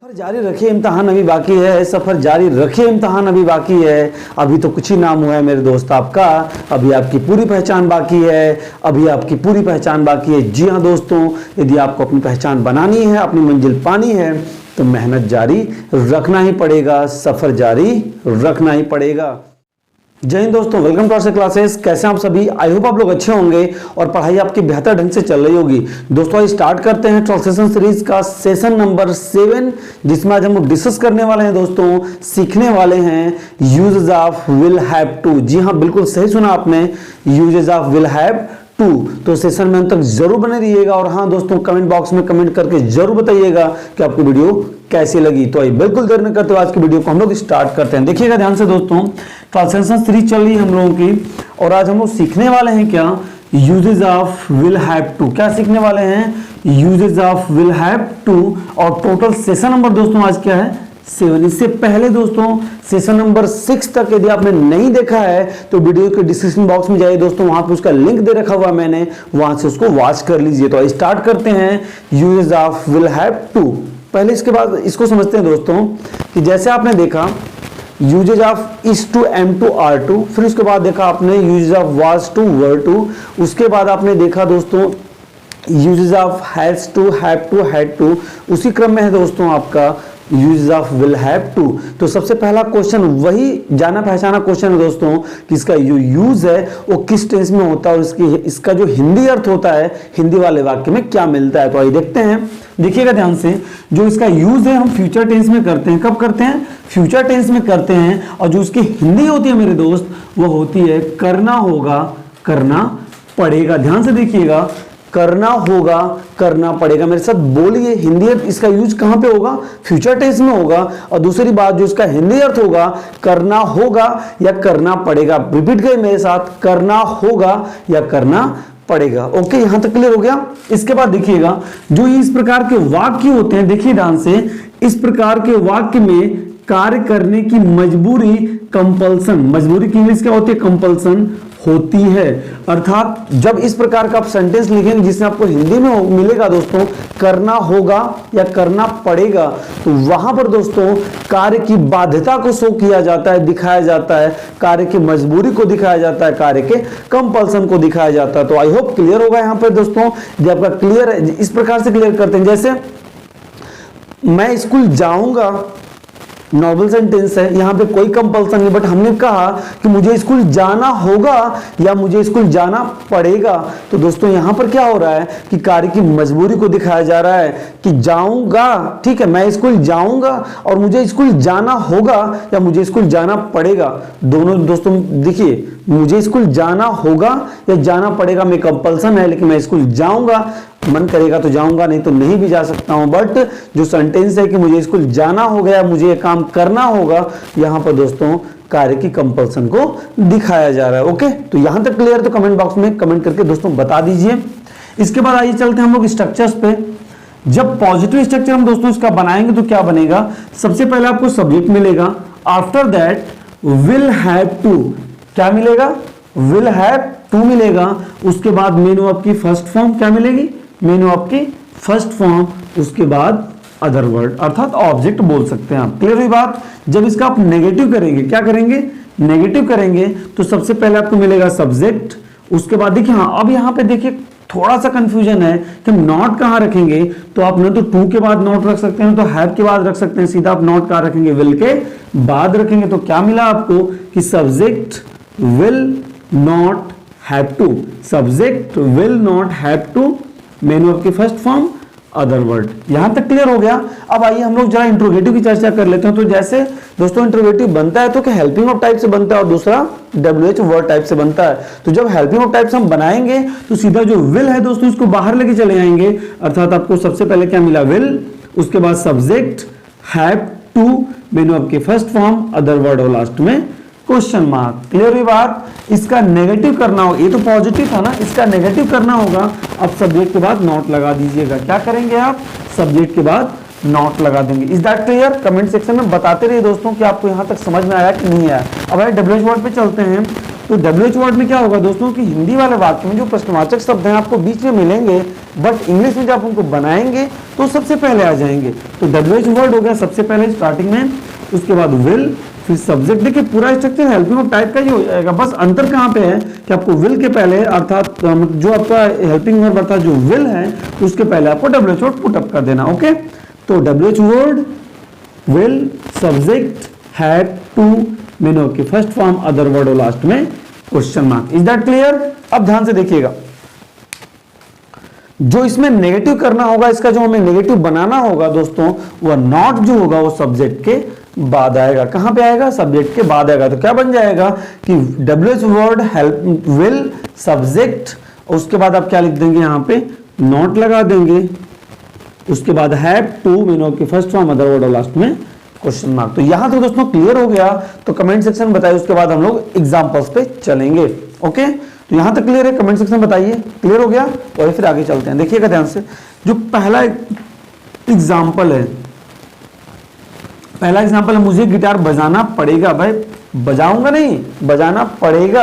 सफर जारी रखिए, इम्तहान अभी बाकी है। सफर जारी रखिए, इम्तहान अभी बाकी है। अभी तो कुछ ही नाम हुआ है मेरे दोस्त आपका, अभी आपकी पूरी पहचान बाकी है। अभी आपकी पूरी पहचान बाकी है। जी हाँ दोस्तों, यदि आपको अपनी पहचान बनानी है, अपनी मंजिल पानी है, तो मेहनत जारी रखना ही पड़ेगा, सफर जारी रखना ही पड़ेगा। जय हिंद दोस्तों, वेलकम टू आवर क्लासेस। कैसे हैं आप सभी? आई होप आप लोग अच्छे होंगे और पढ़ाई आपकी बेहतर ढंग से चल रही होगी। दोस्तों आज स्टार्ट करते हैं ट्रांसलेशन सीरीज का सेशन नंबर 7, जिसमें आज हम लोग डिस्कस करने वाले हैं दोस्तों, सीखने वाले हैं uses of will have to. जी हाँ, बिल्कुल सही सुना आपने, uses of will have to. तो सेशन में अंत तक जरूर बने रहिएगा। और हाँ दोस्तों, कमेंट बॉक्स में कमेंट करके जरूर बताइएगा कि आपकी वीडियो कैसी लगी। तो आइए बिल्कुल देर न करते हुए आज की वीडियो को हम लोग स्टार्ट करते हैं। देखिएगा ध्यान से दोस्तों, ट्रांसलेशन सीरीज चल रही है हम लोगों की और आज हम लोग सीखने वाले हैं क्या, uses of will have to. क्या सीखने वाले हैं? Uses of will have to. और टोटल सेशन नंबर दोस्तों आज क्या है? 7। इससे पहले दोस्तों सेशन नंबर 6 तक यदि आपने नहीं देखा है तो वीडियो के डिस्क्रिप्शन बॉक्स में जाइए दोस्तों, वहां पे उसका लिंक दे रखा हुआ है मैंने, वहां से उसको वॉच कर लीजिए। तो स्टार्ट करते हैं uses of will have to. पहले इसके बाद इसको समझते हैं दोस्तों कि जैसे आपने देखा uses of is to, am to, are to, फिर उसके बाद देखा आपने uses of was to, were to, उसके बाद आपने देखा दोस्तों uses of has to, have to, had to. उसी क्रम में है दोस्तों आपका uses of will have to. तो सबसे पहला क्वेश्चन वही जाना पहचाना क्वेश्चन है दोस्तों कि इसका जो यूज है वो किस टेंस में होता है और इसका जो हिंदी अर्थ होता है, हिंदी वाले वाक्य में क्या मिलता है। तो आइए देखते हैं। देखिएगा ध्यान से, जो इसका यूज है हम फ्यूचर टेंस में करते हैं। कब करते हैं? फ्यूचर टेंस में करते हैं। और जो उसकी हिंदी होती है मेरे दोस्त, वो होती है करना होगा, करना पड़ेगा। ध्यान से देखिएगा, करना होगा, करना पड़ेगा। मेरे साथ बोलिए, हिंदी अर्थ इसका यूज कहां पे होगा? फ्यूचर टेंस में होगा। और दूसरी बात, जो इसका हिंदी अर्थ होगा, करना होगा या करना पड़ेगा। रिपीट करिए मेरे साथ, करना होगा या करना पड़ेगा। ओके, यहां तक क्लियर हो गया। इसके बाद देखिएगा, जो इस प्रकार के वाक्य होते हैं, देखिए ध्यान से, इस प्रकार के वाक्य में कार्य करने की मजबूरी, कंपल्सन, मजबूरी की इंग्लिश क्या होती है? कंपल्सन होती है। अर्थात जब इस प्रकार का आप सेंटेंस लिखेंगे जिसमें आपको हिंदी में मिलेगा दोस्तों करना होगा या करना पड़ेगा, तो वहां पर दोस्तों कार्य की बाध्यता को शो किया जाता है, दिखाया जाता है, कार्य की मजबूरी को दिखाया जाता है, कार्य के कंपल्सन को दिखाया जाता है। तो आई होप क्लियर होगा यहां पर दोस्तों। जब आपका क्लियर है, इस प्रकार से क्लियर करते हैं, जैसे मैं स्कूल जाऊंगा, नॉर्मल सेंटेंस है, यहां पे कोई कंपल्सन नहीं, बट हमने कहा कि मुझे स्कूल जाना होगा या मुझे स्कूल जाना पड़ेगा। तो दोस्तों यहां पर क्या हो रहा है कि कार्य की मजबूरी को दिखाया जा रहा है कि जाऊंगा, ठीक है, मैं स्कूल जाऊंगा और मुझे स्कूल जाना होगा या मुझे स्कूल जाना पड़ेगा। दोनों दोस्तों देखिए, मुझे स्कूल जाना होगा या जाना पड़ेगा में कंपल्सन है, लेकिन मैं स्कूल जाऊंगा, मन करेगा तो जाऊंगा, नहीं तो नहीं भी जा सकता हूं। बट जो सेंटेंस है कि मुझे स्कूल जाना होगा या मुझे ये काम करना होगा, यहां पर दोस्तों कार्य की कंपल्सन को दिखाया जा रहा है। ओके, तो यहां तक क्लियर? तो कमेंट बॉक्स में कमेंट करके दोस्तों बता दीजिए। इसके बाद आइए चलते हैं हम लोग स्ट्रक्चर्स पे। जब पॉजिटिव स्ट्रक्चर हम दोस्तों इसका बनाएंगे तो क्या बनेगा? सबसे पहले आपको सब्जेक्ट मिलेगा, after that will have to, क्या मिलेगा? विल हैव टू मिलेगा। उसके बाद मेनू आपकी फर्स्ट फॉर्म क्या मिलेगी? मेनू आपकी फर्स्ट फॉर्म, उसके बाद अदर वर्ड, अर्थात ऑब्जेक्ट बोल सकते हैं आप। क्लियर हुई बात? जब इसका आप नेगेटिव करेंगे, क्या करेंगे? नेगेटिव करेंगे, तो सबसे पहले आपको मिलेगा सब्जेक्ट। उसके बाद देखिए, हाँ अब यहाँ पे देखिए थोड़ा सा कंफ्यूजन है कि नॉट कहाँ रखेंगे। तो आप ना तो टू के बाद नॉट रख सकते हैं, तो हैव के बाद रख सकते हैं, सीधा आप नॉट कहाँ रखेंगे? विल के बाद रखेंगे। तो क्या मिला आपको कि subject will not have to, subject will not have to, मेनू आपकी फर्स्ट फॉर्म, अदर वर्ड। यहां तक क्लियर हो गया। अब आइए हम लोग जरा इंट्रोगेटिव की चर्चा कर लेते हैं। तो जैसे दोस्तों इंट्रोगेटिव बनता है तो क्या हेल्पिंग ऑफ टाइप से बनता है और दूसरा WH वर्ड टाइप से बनता है। तो जब हेल्पिंग ऑफ टाइप से हम बनाएंगे तो सीधा जो विल है दोस्तों इसको बाहर लेके चले आएंगे। अर्थात आपको सबसे पहले क्या मिला? विल, उसके बाद सब्जेक्ट, हैव टू, मेनू आपकी फर्स्ट फॉर्म, अदर वर्ड और लास्ट में क्वेश्चन मार्क। क्लियर हुई बात? इसका नेगेटिव करना होगा, ये तो पॉजिटिव था ना, इसका नेगेटिव करना होगा। अब सब्जेक्ट के बाद नॉट लगा दीजिएगा। क्या करेंगे आप? सब्जेक्ट के बाद नॉट लगा देंगे। Is that clear? Comment section में बताते रहिए दोस्तों कि आपको यहां तक समझ में आया कि नहीं आया। अब आइए WH वर्ड पे चलते हैं। तो WH वर्ड में क्या होगा दोस्तों कि हिंदी वाले वाक्य में जो प्रश्नवाचक शब्द हैं आपको बीच में मिलेंगे, बट इंग्लिश में जब उनको बनाएंगे तो सबसे पहले आ जाएंगे। तो WH वर्ड हो गया सबसे पहले स्टार्टिंग में, उसके बाद विल, फिर सब्जेक्ट। देखिए पूरा स्ट्रक्चर हेल्पिंग ऑफ टाइप का ही हो जाएगा, बस अंतर कहाँ पे है कि आपको विल के पहले अर्थात जो आपका हेल्पिंग वर्ब अर्थात जो विल है उसके पहले आपको WH वर्ड पुट अप कर देना। ओके, तो WH word will, subject, had to, मेनो की फर्स्ट फॉर्म, अदर वर्ड और लास्ट में question mark. Is that clear? अब ध्यान से देखिएगा, जो इसमें नेगेटिव करना होगा, इसका जो हमें नेगेटिव बनाना होगा दोस्तों, वह नॉट जो होगा वो सब्जेक्ट के बाद आएगा। कहां पे आएगा? सब्जेक्ट के बाद आएगा। तो क्या बन जाएगा कि WH word help will subject, उसके बाद आप क्या लिख देंगे यहां पे नॉट लगा देंगे, उसके बाद हैव टू, मेनो की फर्स्ट फॉर्म, अदर वर्ड और लास्ट में क्वेश्चन मार्क। तो यहां तक दोस्तों क्लियर हो गया? तो कमेंट सेक्शन बताइए, उसके बाद हम लोग एग्जांपल्स पे चलेंगे। ओके, तो यहां तक क्लियर है? कमेंट सेक्शन बताइए क्लियर हो गया, और फिर आगे चलते हैं। देखिएगा ध्यान से, जो पहला एग्जांपल है, पहला एग्जांपल है मुझे गिटार बजाना पड़ेगा। भाई बजाऊंगा नहीं, बजाना पड़ेगा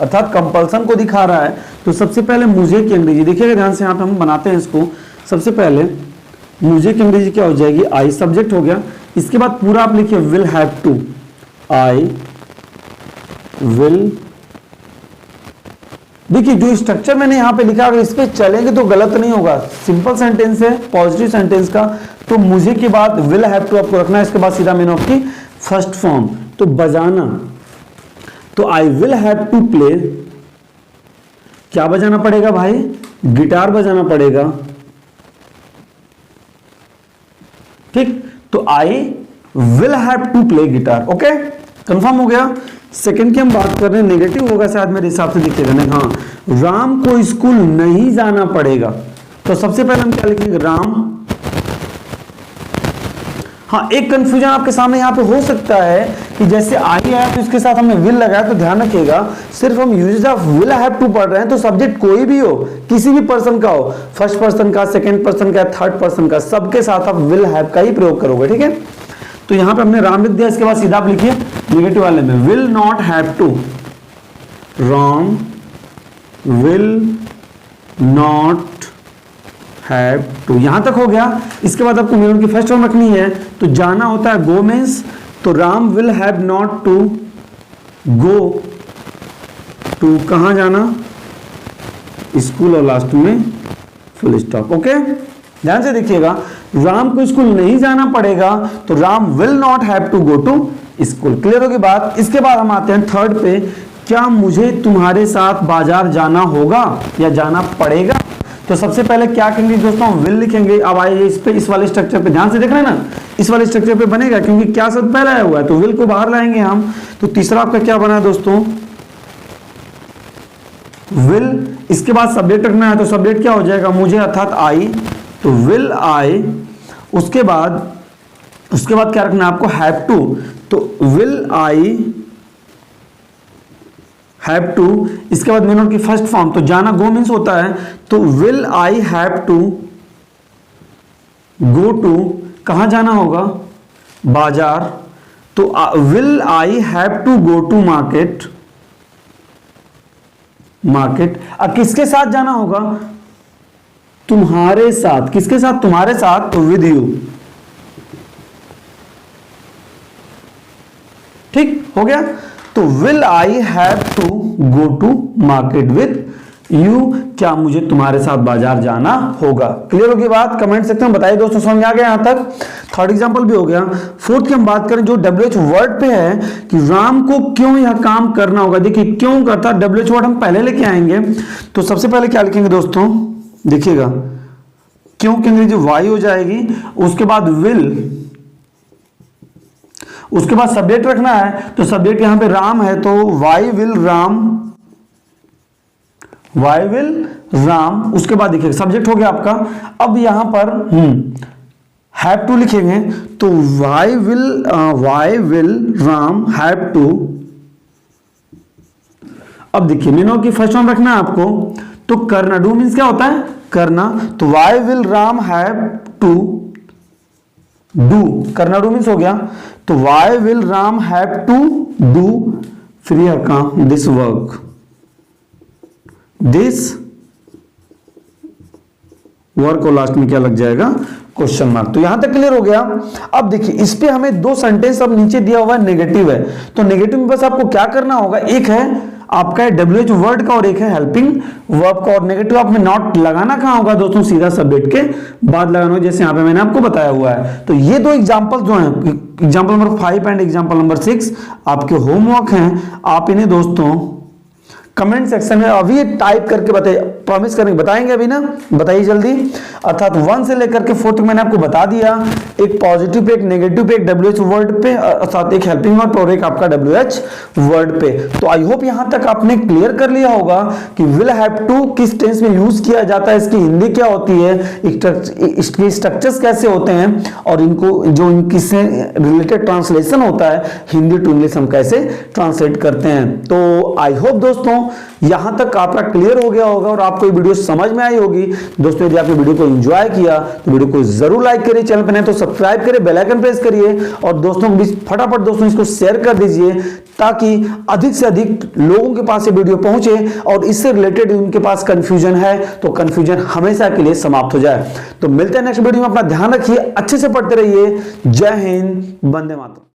अर्थात कंपल्सन को दिखा रहा है। तो सबसे पहले मुझे की अंग्रेजी देखिएगा ध्यान से, यहां पे हम बनाते हैं इसको। सबसे पहले मुझे की अंग्रेजी क्या हो जाएगी? आई सब्जेक्ट हो गया। इसके बाद पूरा आप लिखिए will have to, I will. देखिए जो स्ट्रक्चर मैंने यहां पे लिखा, अगर इस पे चलेंगे तो गलत नहीं होगा। सिंपल सेंटेंस है, पॉजिटिव सेंटेंस का। तो मुझे के बाद विल हैव टू आपको रखना है, इसके बाद सीधा मेन ऑफ की फर्स्ट फॉर्म। तो बजाना, तो I will have to play, क्या बजाना पड़ेगा भाई? गिटार बजाना पड़ेगा। ठीक, तो I will have to play guitar. Okay, confirm हो गया? सेकंड की हम बात कर रहे हैं, नेगेटिव होगा शायद मेरे हिसाब से, देखिएगा ना। हाँ, राम को स्कूल नहीं जाना पड़ेगा। तो सबसे पहले हम क्या लिखेंगे? राम। हाँ, एक कंफ्यूजन आपके सामने यहां पे हो सकता है कि जैसे आई आया तो इसके साथ हमने विल लगाया, तो ध्यान रखिएगा सिर्फ हम uses of will have to पढ़ रहे हैं। तो सब्जेक्ट कोई भी हो, किसी भी पर्सन का हो, फर्स्ट पर्सन का, सेकंड पर्सन का, थर्ड पर्सन का, सबके साथ आप विल हैव का ही प्रयोग करोगे। ठीक है, तो यहां पे हमने राम लिख दिया। इसके बाद सीधा आप लिखिए नेगेटिव वाले में will not have to, Ram will not have to. यहां तक हो गया। इसके बाद आपको मेन की फर्स्ट फॉर्म रखनी है। तो जाना होता है गो मीन्स, तो Ram will have not to go to, कहां जाना? स्कूल, और लास्ट में फुल स्टॉप। ओके, ध्यान से देखिएगा, राम को स्कूल नहीं जाना पड़ेगा, तो Ram will not have to go to school. Clear होगी बात? इसके बाद हम आते हैं थर्ड पे, क्या मुझे तुम्हारे साथ बाजार जाना होगा या जाना पड़ेगा? तो सबसे पहले क्या करेंगे दोस्तों? विल लिखेंगे। अब आइए इस पे, इस वाले स्ट्रक्चर पे ध्यान से देख रहे हैं ना, इस वाले स्ट्रक्चर पे बनेगा, क्योंकि क्या शब्द पहला आया हुआ है, तो विल को बाहर लाएंगे हम। तो तीसरा आपका क्या बना है दोस्तों? विल। इसके बाद सब्जेक्ट रखना है, तो सब्जेक्ट क्या हो जाएगा? मुझे अर्थात आई, तो विल आई। उसके बाद क्या रखना है आपको? हैव टू, तो विल आई हैव टू। इसके बाद मेन की फर्स्ट फॉर्म, तो जाना गो मीन्स होता है, तो will I have to go to, कहां जाना होगा? बाजार। तो will I have to go to market, market. अब किसके साथ जाना होगा? तुम्हारे साथ। किसके साथ? तुम्हारे साथ, तो विद यू। ठीक हो गया? तो will I have to go to market with you, क्या मुझे तुम्हारे साथ बाजार जाना होगा? क्लियर होगी बात? कमेंट सेक्शन में बताइए दोस्तों, समझ आ गया यहां तक? थर्ड एग्जांपल भी हो गया। फोर्थ की हम बात करें, जो WH वर्ड पे है कि राम को क्यों यह काम करना होगा। देखिए क्यों करता, WH वर्ड हम पहले लेके आएंगे। तो सबसे पहले क्या लिखेंगे दोस्तों? देखिएगा, क्यों की अंग्रेजी वाई हो जाएगी। उसके बाद विल, उसके बाद सब्जेक्ट रखना है, तो सब्जेक्ट यहां पे राम है, तो why will Ram, why will Ram. उसके बाद देखिए सब्जेक्ट हो गया आपका। अब यहां पर हैव टू लिखेंगे, तो why will Ram have to. अब देखिए मेनो की फर्स्ट फॉर्म रखना है आपको, तो करना, डू मीन्स क्या होता है? करना। तो why will Ram have to do, करना डू मीन्स हो गया। तो why will Ram have to do free account this work, this work और लास्ट में क्या लग जाएगा, क्वेश्चन मार्क। तो यहां तक क्लियर हो गया। अब देखिए इस पे हमें दो सेंटेंस अब नीचे दिया हुआ है नेगेटिव है, तो नेगेटिव में बस आपको क्या करना होगा, एक है आपका है WH वर्ड का और एक है हेल्पिंग वर्ब का, और नेगेटिव आप में नॉट लगाना कहां होगा दोस्तों, सीधा सब्जेक्ट के बाद लगाना होगा, जैसे यहां पे मैंने आपको बताया हुआ है। तो ये दो एग्जांपल जो हैं, example number 5 and example number 6 आपके होमवर्क हैं, आप इन्हें दोस्तों कमेंट सेक्शन में अभी टाइप करके बताइए, प्रॉमिस करके बताएंगे अभी ना, बताइए जल्दी। अर्थात 1 से लेकर के 4 तक मैंने आपको बता दिया, एक पॉजिटिव पे, एक नेगेटिव पे, एक WH वर्ड पे, अर्थात एक हेल्पिंग वर्ड और एक आपका WH वर्ड पे। तो आई होप यहां तक आपने क्लियर कर लिया होगा कि विल हैव टू किस टेंस में यूज किया जाता है, इसकी हिंदी क्या होती है, इसके स्ट्रक्चर्स कैसे होते हैं, और इनको जो इनकी से रिलेटेड ट्रांसलेशन होता है हिंदी टू इंग्लिश हम कैसे ट्रांसलेट करते हैं। तो आई होप दोस्तों यहां तक आपका क्लियर हो गया होगा और आपको ये वीडियो समझ में आई होगी। दोस्तों यदि आपने वीडियो को एंजॉय किया तो वीडियो को जरूर लाइक करिए, चैनल पर नए तो सब्सक्राइब करिए, बेल आइकन प्रेस करिए, और दोस्तों को भी फटाफट दोस्तों इसको शेयर कर दीजिए ताकि अधिक से अधिक लोगों के पास ये वीडियो पहुंचे और इससे रिलेटेड उनके पास कंफ्यूजन है तो कंफ्यूजन हमेशा के लिए समाप्त हो जाए। तो मिलते हैं नेक्स्ट वीडियो में, अपना ध्यान रखिए, अच्छे से पढ़ते रहिए। जय हिंद, वंदे मातरम।